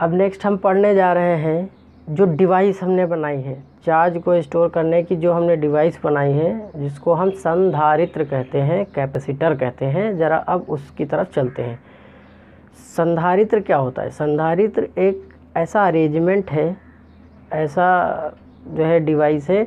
अब नेक्स्ट हम पढ़ने जा रहे हैं जो डिवाइस हमने बनाई है, चार्ज को स्टोर करने की जो हमने डिवाइस बनाई है, जिसको हम संधारित्र कहते हैं, कैपेसिटर कहते हैं। ज़रा अब उसकी तरफ चलते हैं। संधारित्र क्या होता है? संधारित्र एक ऐसा अरेंजमेंट है, ऐसा जो है डिवाइस है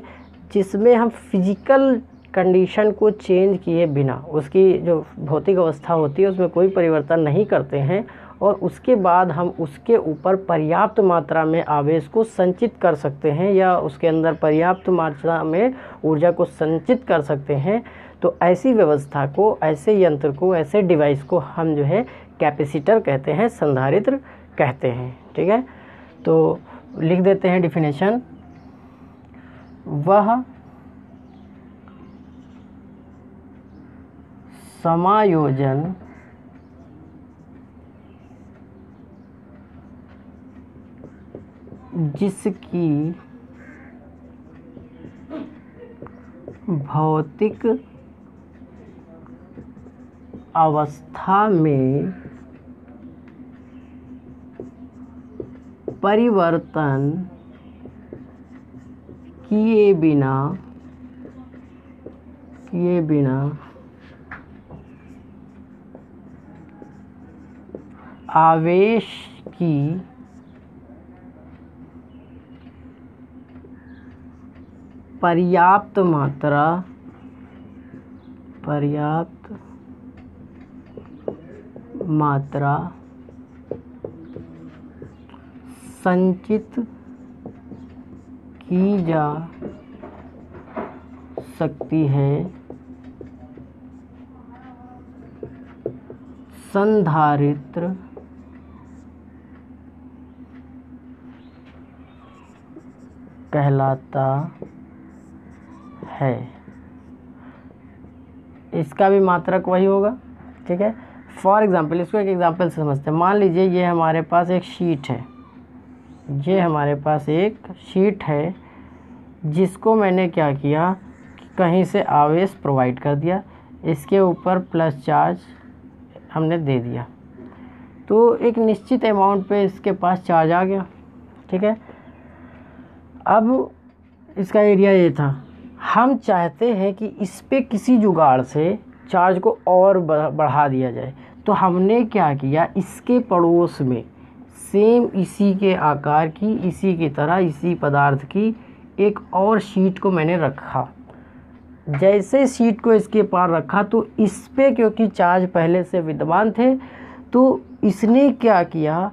जिसमें हम फिजिकल कंडीशन को चेंज किए बिना, उसकी जो भौतिक अवस्था होती है उसमें कोई परिवर्तन नहीं करते हैं, और उसके बाद हम उसके ऊपर पर्याप्त मात्रा में आवेश को संचित कर सकते हैं या उसके अंदर पर्याप्त मात्रा में ऊर्जा को संचित कर सकते हैं। तो ऐसी व्यवस्था को, ऐसे यंत्र को, ऐसे डिवाइस को हम जो है कैपेसिटर कहते हैं, संधारित्र कहते हैं। ठीक है, तो लिख देते हैं डिफिनेशन। वह समायोजन जिसकी भौतिक अवस्था में परिवर्तन किए बिना आवेश की पर्याप्त मात्रा संचित की जा सकती है, संधारित्र कहलाता है। इसका भी मात्रक वही होगा। ठीक है, फॉर एग्जांपल, इसको एक एग्जांपल से समझते हैं। मान लीजिए ये हमारे पास एक शीट है, जिसको मैंने क्या किया कि कहीं से आवेश प्रोवाइड कर दिया, इसके ऊपर प्लस चार्ज हमने दे दिया, तो एक निश्चित अमाउंट पे इसके पास चार्ज आ गया। ठीक है, अब इसका एरिया ये था, हम चाहते हैं कि इस पे किसी जुगाड़ से चार्ज को और बढ़ा दिया जाए। तो हमने क्या किया, इसके पड़ोस में सेम इसी के आकार की, इसी की तरह, इसी पदार्थ की एक और शीट को मैंने रखा। जैसे शीट को इसके पार रखा तो इस पे क्योंकि चार्ज पहले से विद्यमान थे, तो इसने क्या किया,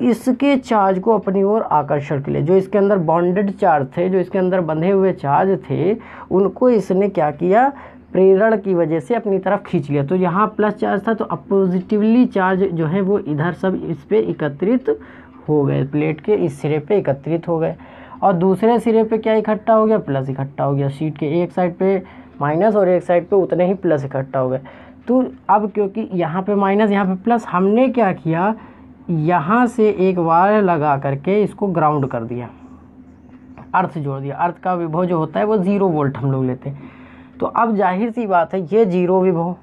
इसके चार्ज को अपनी ओर आकर्षण के लिए, जो इसके अंदर बॉन्डेड चार्ज थे, जो इसके अंदर बंधे हुए चार्ज थे, उनको इसने क्या किया, प्रेरण की वजह से अपनी तरफ खींच लिया। तो यहाँ प्लस चार्ज था, तो पॉजिटिवली चार्ज जो है वो इधर सब इस पे एकत्रित हो गए, प्लेट के इस सिरे पे एकत्रित हो गए, और दूसरे सिरे पे क्या इकट्ठा हो गया, प्लस इकट्ठा हो गया। शीट के एक साइड पे माइनस और एक साइड पे उतने ही प्लस इकट्ठा हो गए। तो अब क्योंकि यहाँ पे माइनस, यहाँ पे प्लस, हमने क्या किया, यहाँ से एक वायर लगा करके इसको ग्राउंड कर दिया, अर्थ जोड़ दिया। अर्थ का विभव जो होता है वो 0 वोल्ट हम लोग लेते हैं। तो अब जाहिर सी बात है ये 0 विभव,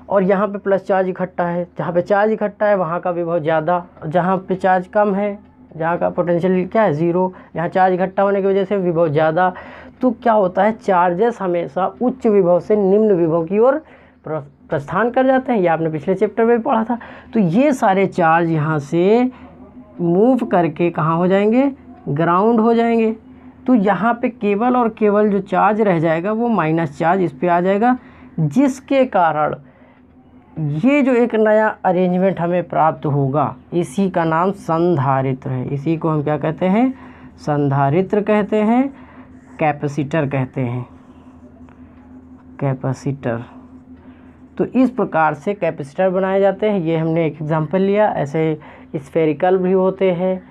और यहाँ पे प्लस चार्ज इकट्ठा है, जहाँ पे चार्ज इकट्ठा है वहाँ का विभव ज़्यादा, जहाँ पे चार्ज कम है, जहाँ का पोटेंशियल क्या है 0, यहाँ चार्ज इकट्ठा होने की वजह से विभव ज़्यादा। तो क्या होता है, चार्जेस हमेशा उच्च विभव से निम्न विभव की ओर प्रस्थान कर जाते हैं। ये आपने पिछले चैप्टर में भी पढ़ा था। तो ये सारे चार्ज यहाँ से मूव करके कहाँ हो जाएंगे, ग्राउंड हो जाएंगे। तो यहाँ पे केवल और केवल जो चार्ज रह जाएगा वो माइनस चार्ज इस पे आ जाएगा, जिसके कारण ये जो एक नया अरेंजमेंट हमें प्राप्त होगा, इसी का नाम संधारित्र है। इसी को हम क्या कहते हैं, संधारित्र कहते हैं, कैपेसिटर कहते हैं, कैपेसिटर। तो इस प्रकार से कैपेसिटर बनाए जाते हैं। ये हमने एक एग्जांपल लिया। ऐसे स्फेरिकल भी होते हैं,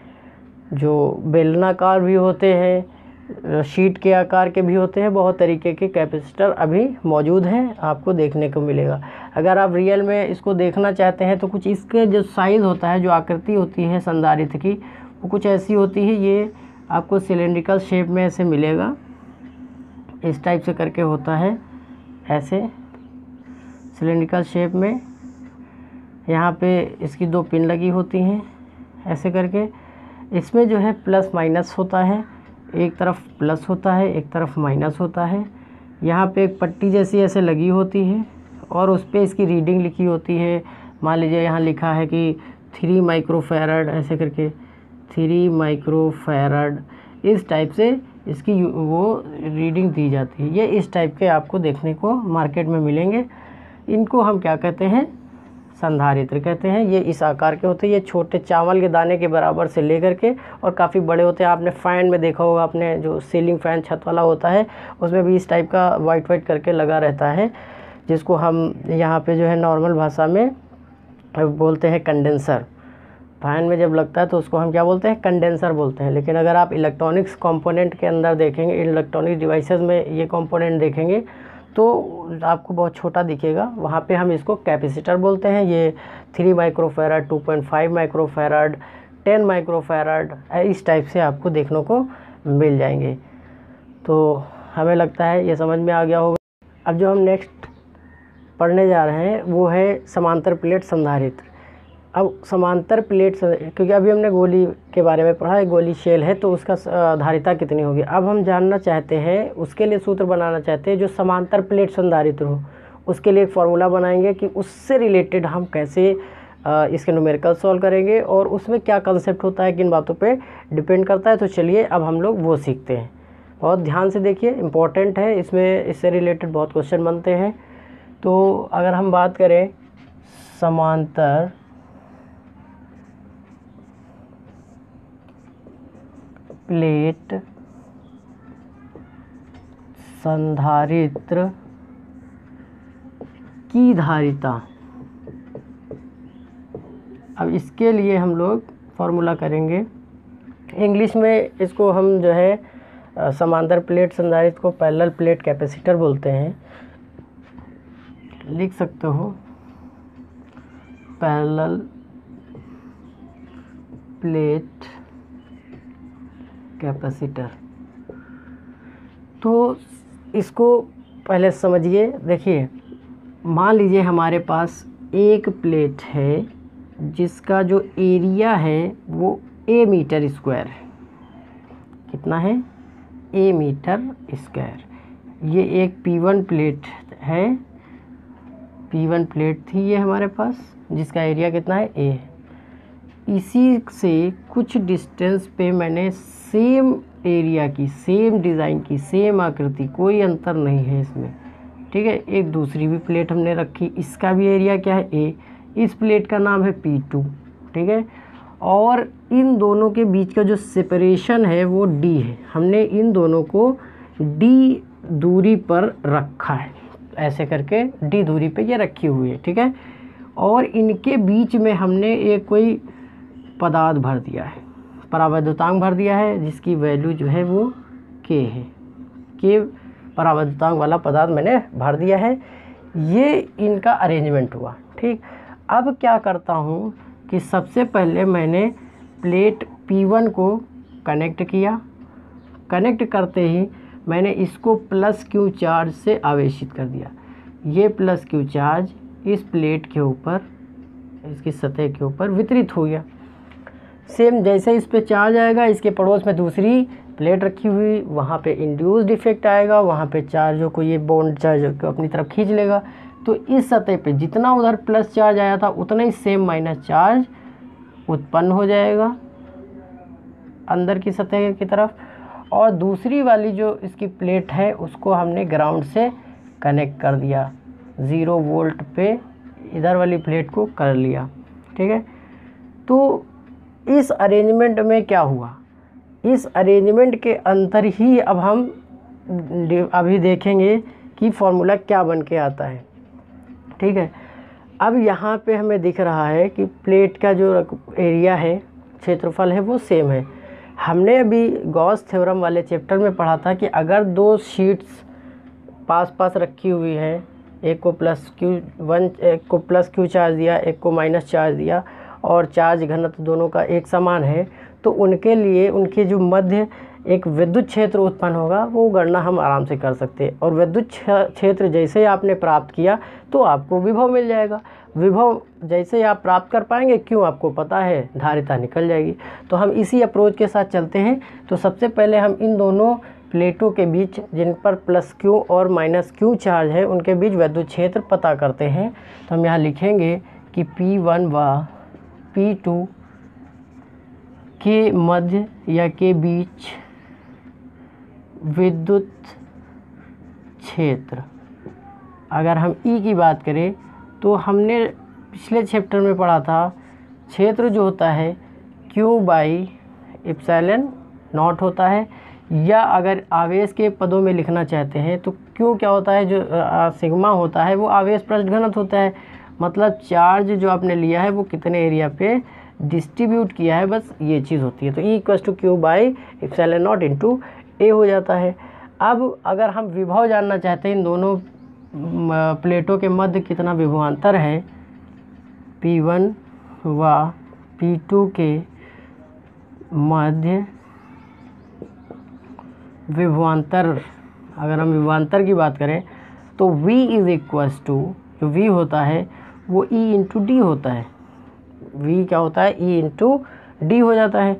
जो बेलनाकार भी होते हैं, शीट के आकार के भी होते हैं। बहुत तरीके के कैपेसिटर अभी मौजूद हैं, आपको देखने को मिलेगा। अगर आप रियल में इसको देखना चाहते हैं तो कुछ इसके जो साइज़ होता है, जो आकृति होती है संधारित्र की, वो कुछ ऐसी होती है। ये आपको सिलेंड्रिकल शेप में ऐसे मिलेगा, इस टाइप से करके होता है, ऐसे सिलेंड्रिकल शेप में। यहाँ पे इसकी 2 पिन लगी होती हैं, ऐसे करके। इसमें जो है प्लस माइनस होता है, एक तरफ प्लस होता है एक तरफ माइनस होता है। यहाँ पे एक पट्टी जैसी ऐसे लगी होती है और उस पर इसकी रीडिंग लिखी होती है। मान लीजिए यहाँ लिखा है कि 3 माइक्रोफैरड, ऐसे करके 3 माइक्रोफैरड, इस टाइप से इसकी वो रीडिंग दी जाती है। ये इस टाइप के आपको देखने को मार्केट में मिलेंगे। इनको हम क्या कहते हैं, संधारित्र कहते हैं। ये इस आकार के होते हैं, ये छोटे चावल के दाने के बराबर से लेकर के और काफ़ी बड़े होते हैं। आपने फ़ैन में देखा होगा, आपने जो सीलिंग फ़ैन छत वाला होता है उसमें भी इस टाइप का वाइट वाइट करके लगा रहता है, जिसको हम यहाँ पे जो है नॉर्मल भाषा में बोलते हैं कंडेंसर। फैन में जब लगता है तो उसको हम क्या बोलते हैं, कंडेंसर बोलते हैं। लेकिन अगर आप इलेक्ट्रॉनिक्स कंपोनेंट के अंदर देखेंगे, इलेक्ट्रॉनिक डिवाइसेस में ये कंपोनेंट देखेंगे तो आपको बहुत छोटा दिखेगा, वहाँ पे हम इसको कैपेसिटर बोलते हैं। ये 3 माइक्रोफैरड, 2.5 माइक्रोफैरड, 10 माइक्रोफैरड, इस टाइप से आपको देखने को मिल जाएंगे। तो हमें लगता है ये समझ में आ गया होगा। अब जो हम नेक्स्ट पढ़ने जा रहे हैं वो है समांतर प्लेट संधारित्र। अब समांतर प्लेट, क्योंकि अभी हमने गोली के बारे में पढ़ा है, गोली शेल है तो उसका धारिता कितनी होगी। अब हम जानना चाहते हैं, उसके लिए सूत्र बनाना चाहते हैं जो समांतर प्लेट संधारित्र हो। उसके लिए एक फार्मूला बनाएंगे कि उससे रिलेटेड हम कैसे इसके न्यूमेरिकल सॉल्व करेंगे और उसमें क्या कंसेप्ट होता है, किन बातों पे डिपेंड करता है। तो चलिए अब हम लोग वो सीखते हैं। बहुत ध्यान से देखिए, इम्पॉर्टेंट है, इसमें इससे रिलेटेड बहुत क्वेश्चन बनते हैं। तो अगर हम बात करें समांतर प्लेट संधारित्र की धारिता, अब इसके लिए हम लोग फार्मूला करेंगे। इंग्लिश में इसको हम जो है समांतर प्लेट संधारित्र को पैरेलल प्लेट कैपेसिटर बोलते हैं। लिख सकते हो पैरेलल प्लेट कैपेसिटर। तो इसको पहले समझिए। देखिए, मान लीजिए हमारे पास एक प्लेट है जिसका जो एरिया है वो a मीटर स्क्वायर है। कितना है, a मीटर स्क्वायर। ये एक P1 प्लेट है, P1 प्लेट थी ये हमारे पास, जिसका एरिया कितना है, a। इसी से कुछ डिस्टेंस पे मैंने सेम एरिया की, सेम डिज़ाइन की, सेम आकृति, कोई अंतर नहीं है इसमें, ठीक है। एक दूसरी भी प्लेट हमने रखी, इसका भी एरिया क्या है, a। इस प्लेट का नाम है P2, ठीक है। और इन दोनों के बीच का जो सेपरेशन है वो d है। हमने इन दोनों को d दूरी पर रखा है, ऐसे करके d दूरी पे ये रखी हुई है, ठीक है। और इनके बीच में हमने एक कोई पदार्थ भर दिया है, परावैद्युतांक भर दिया है, जिसकी वैल्यू जो है वो k है। k परावैद्युतांक वाला पदार्थ मैंने भर दिया है। ये इनका अरेंजमेंट हुआ, ठीक। अब क्या करता हूँ कि सबसे पहले मैंने प्लेट P1 को कनेक्ट किया। कनेक्ट करते ही मैंने इसको प्लस Q चार्ज से आवेशित कर दिया। ये प्लस Q चार्ज इस प्लेट के ऊपर, इसकी सतह के ऊपर वितरित हो गया। सेम जैसे इस पे चार्ज आएगा, इसके पड़ोस में दूसरी प्लेट रखी हुई, वहाँ पे इंड्यूस्ड इफेक्ट आएगा, वहाँ पे चार्जों को ये बॉन्ड चार्ज को अपनी तरफ खींच लेगा। तो इस सतह पे जितना उधर प्लस चार्ज आया था उतना ही सेम माइनस चार्ज उत्पन्न हो जाएगा अंदर की सतह की तरफ। और दूसरी वाली जो इसकी प्लेट है उसको हमने ग्राउंड से कनेक्ट कर दिया, 0 वोल्ट पे इधर वाली प्लेट को कर लिया, ठीक है। तो इस अरेंजमेंट में क्या हुआ, इस अरेंजमेंट के अंदर ही अब हम अभी देखेंगे कि फॉर्मूला क्या बन के आता है, ठीक है। अब यहाँ पे हमें दिख रहा है कि प्लेट का जो एरिया है, क्षेत्रफल है, वो सेम है। हमने अभी गॉस थ्योरम वाले चैप्टर में पढ़ा था कि अगर दो शीट्स पास पास रखी हुई है, एक को प्लस क्यू चार्ज दिया, एक को माइनस चार्ज दिया, और चार्ज घनत्व दोनों का एक समान है, तो उनके लिए उनके जो मध्य एक विद्युत क्षेत्र उत्पन्न होगा, वो गणना हम आराम से कर सकते हैं। और विद्युत क्षेत्र जैसे ही आपने प्राप्त किया तो आपको विभव मिल जाएगा। विभव जैसे ही आप प्राप्त कर पाएंगे, क्यों आपको पता है, धारिता निकल जाएगी। तो हम इसी अप्रोच के साथ चलते हैं। तो सबसे पहले हम इन दोनों प्लेटों के बीच, जिन पर प्लस क्यू और माइनस क्यू चार्ज है, उनके बीच विद्युत क्षेत्र पता करते हैं। तो हम यहाँ लिखेंगे कि P1 व P2 के मध्य या के बीच विद्युत क्षेत्र। अगर हम E की बात करें तो हमने पिछले चैप्टर में पढ़ा था, क्षेत्र जो होता है Q/ε0 होता है। या अगर आवेश के पदों में लिखना चाहते हैं तो Q क्या होता है, जो सिग्मा होता है वो आवेश पृष्ठ घनत्व होता है। मतलब चार्ज जो आपने लिया है वो कितने एरिया पे डिस्ट्रीब्यूट किया है, बस ये चीज़ होती है। तो E = Q/ε0 × A हो जाता है। अब अगर हम विभव जानना चाहते हैं, इन दोनों प्लेटों के मध्य कितना विभवांतर है, P1 व P2 के मध्य विभवांतर, अगर हम विभवांतर की बात करें तो V = जो V होता है वो E × D होता है। V क्या होता है, E × D हो जाता है।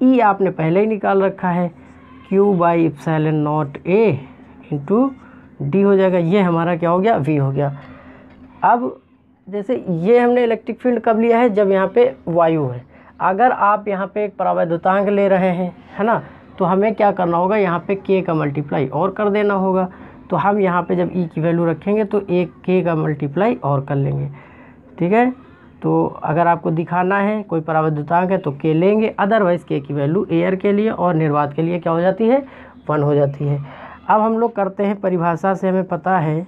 E आपने पहले ही निकाल रखा है, Q/ε0 A × D हो जाएगा। ये हमारा क्या हो गया, V हो गया। अब जैसे ये हमने इलेक्ट्रिक फील्ड कब लिया है, जब यहाँ पे वायु है। अगर आप यहाँ पे एक परावैद्युतांक ले रहे हैं, है ना, तो हमें क्या करना होगा, यहाँ पे K का मल्टीप्लाई और कर देना होगा। तो हम यहाँ पे जब E की वैल्यू रखेंगे तो एक K का मल्टीप्लाई और कर लेंगे, ठीक है। तो अगर आपको दिखाना है कोई परावैद्युतांक है तो K लेंगे, अदरवाइज़ K की वैल्यू एयर के लिए और निर्वात के लिए क्या हो जाती है, 1 हो जाती है। अब हम लोग करते हैं परिभाषा से, हमें पता है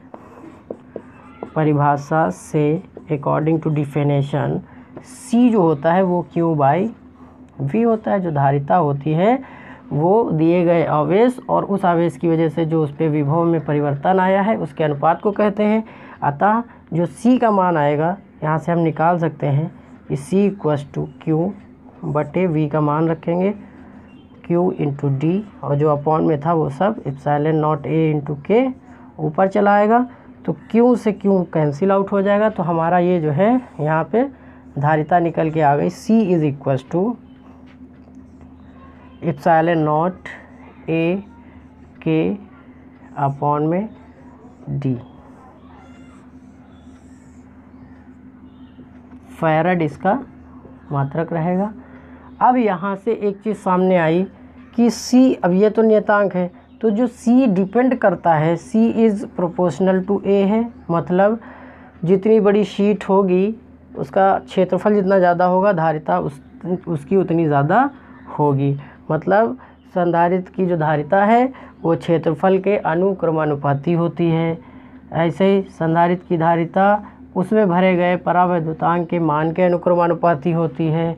परिभाषा से अकॉर्डिंग टू डिफिनेशन C जो होता है वो Q/V होता है। जो धारिता होती है वो दिए गए आवेश और उस आवेश की वजह से जो उस पर विभव में परिवर्तन आया है उसके अनुपात को कहते हैं। अतः जो C का मान आएगा, यहाँ से हम निकाल सकते हैं कि C = Q/V का मान रखेंगे, Q × D, और जो अपॉन में था वो सब ε0 A × K ऊपर चला आएगा। तो Q से Q कैंसिल आउट हो जाएगा। तो हमारा ये जो है यहाँ पे धारिता निकल के आ गई, C = ε0 A K अपॉन में D फैराड इसका मात्रक रहेगा। अब यहाँ से एक चीज़ सामने आई कि C, अब ये तो नियतांक है, तो जो C डिपेंड करता है, C is proportional to A है। मतलब जितनी बड़ी शीट होगी उसका क्षेत्रफल जितना ज़्यादा होगा, धारिता उसकी उतनी ज़्यादा होगी। मतलब संधारित्र की जो धारिता है वो क्षेत्रफल के अनुक्रमानुपाती होती है। ऐसे ही संधारित्र की धारिता उसमें भरे गए परावैद्युतांक के मान के अनुक्रमानुपाती होती है।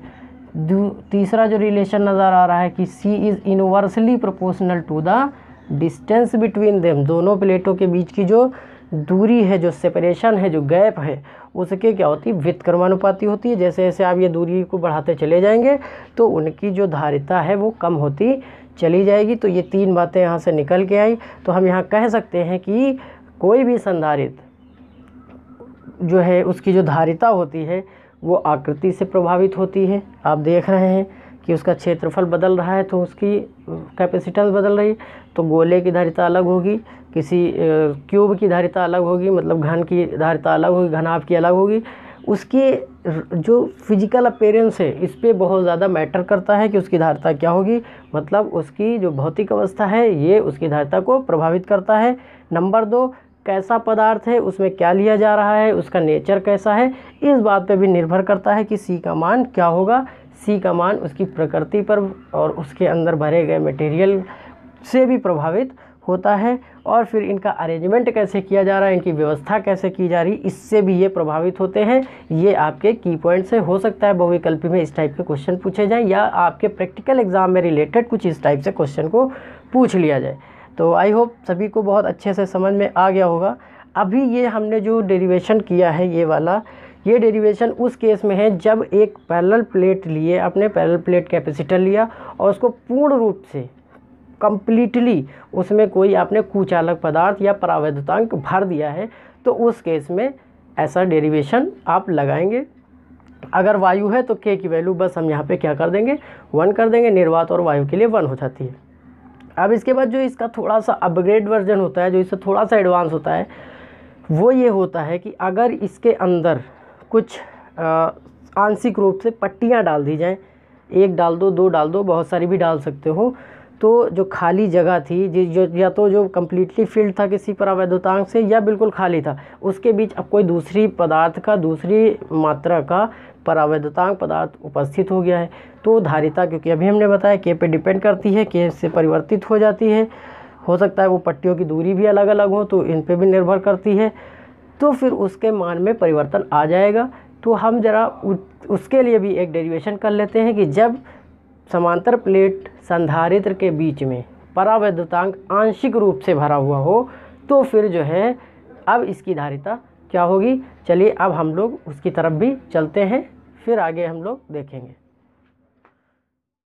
तीसरा जो रिलेशन नज़र आ रहा है कि C is inversely proportional to the distance between them. दोनों प्लेटों के बीच की जो दूरी है, जो सेपरेशन है, जो गैप है, उसके क्या होती है, व्युत्क्रमानुपाती होती है। जैसे जैसे आप ये दूरी को बढ़ाते चले जाएंगे तो उनकी जो धारिता है वो कम होती चली जाएगी। तो ये 3 बातें यहाँ से निकल के आई। तो हम यहाँ कह सकते हैं कि कोई भी संधारित्र जो है उसकी जो धारिता होती है वो आकृति से प्रभावित होती है। आप देख रहे हैं कि उसका क्षेत्रफल बदल रहा है तो उसकी कैपेसिटेंस बदल रही है। तो गोले की धारिता अलग होगी, किसी क्यूब की धारिता अलग होगी, मतलब घन की धारिता अलग होगी, घनाभ की अलग होगी। उसकी जो फिजिकल अपीयरेंस है इस पे बहुत ज़्यादा मैटर करता है कि उसकी धारिता क्या होगी। मतलब उसकी जो भौतिक अवस्था है ये उसकी धारिता को प्रभावित करता है। नंबर 2, कैसा पदार्थ है, उसमें क्या लिया जा रहा है, उसका नेचर कैसा है, इस बात पे भी निर्भर करता है कि C का मान क्या होगा। C का मान उसकी प्रकृति पर और उसके अंदर भरे गए मटेरियल से भी प्रभावित होता है। और फिर इनका अरेंजमेंट कैसे किया जा रहा है, इनकी व्यवस्था कैसे की जा रही, इससे भी ये प्रभावित होते हैं। ये आपके की पॉइंट से हो सकता है बहुविकल्पी में इस टाइप के क्वेश्चन पूछे जाएं या आपके प्रैक्टिकल एग्जाम में रिलेटेड कुछ इस टाइप से क्वेश्चन को पूछ लिया जाए। तो आई होप सभी को बहुत अच्छे से समझ में आ गया होगा। अभी ये हमने जो डेरिवेशन किया है ये वाला, ये डेरिवेशन उस केस में है जब एक पैरेलल प्लेट लिए, अपने पैरेलल प्लेट कैपेसिटर लिया और उसको पूर्ण रूप से कम्प्लीटली उसमें कोई आपने कुचालक पदार्थ या परावैद्युतांक भर दिया है तो उस केस में ऐसा डेरिवेशन आप लगाएंगे। अगर वायु है तो k की वैल्यू बस हम यहाँ पे क्या कर देंगे 1 कर देंगे, निर्वात और वायु के लिए 1 हो जाती है। अब इसके बाद जो इसका थोड़ा सा अपग्रेड वर्जन होता है, जो इससे थोड़ा सा एडवांस होता है, वो ये होता है कि अगर इसके अंदर कुछ आंशिक रूप से पट्टियाँ डाल दी जाएँ, 1 डाल दो, 2 डाल दो, बहुत सारी भी डाल सकते हो, तो जो खाली जगह थी जो या तो जो कम्प्लीटली फिल्ड था किसी परावैद्युतांक से या बिल्कुल खाली था, उसके बीच अब कोई दूसरी पदार्थ का दूसरी मात्रा का परावैद्युतांक पदार्थ उपस्थित हो गया है, तो धारिता, क्योंकि अभी हमने बताया k पे डिपेंड करती है, k से परिवर्तित हो जाती है। हो सकता है वो पट्टियों की दूरी भी अलग अलग हो तो इन पे भी निर्भर करती है, तो फिर उसके मान में परिवर्तन आ जाएगा। तो हम ज़रा उसके लिए भी एक डेरिवेशन कर लेते हैं कि जब समांतर प्लेट संधारित्र के बीच में परावैद्युतांक आंशिक रूप से भरा हुआ हो तो फिर जो है अब इसकी धारिता क्या होगी। चलिए अब हम लोग उसकी तरफ भी चलते हैं, फिर आगे हम लोग देखेंगे।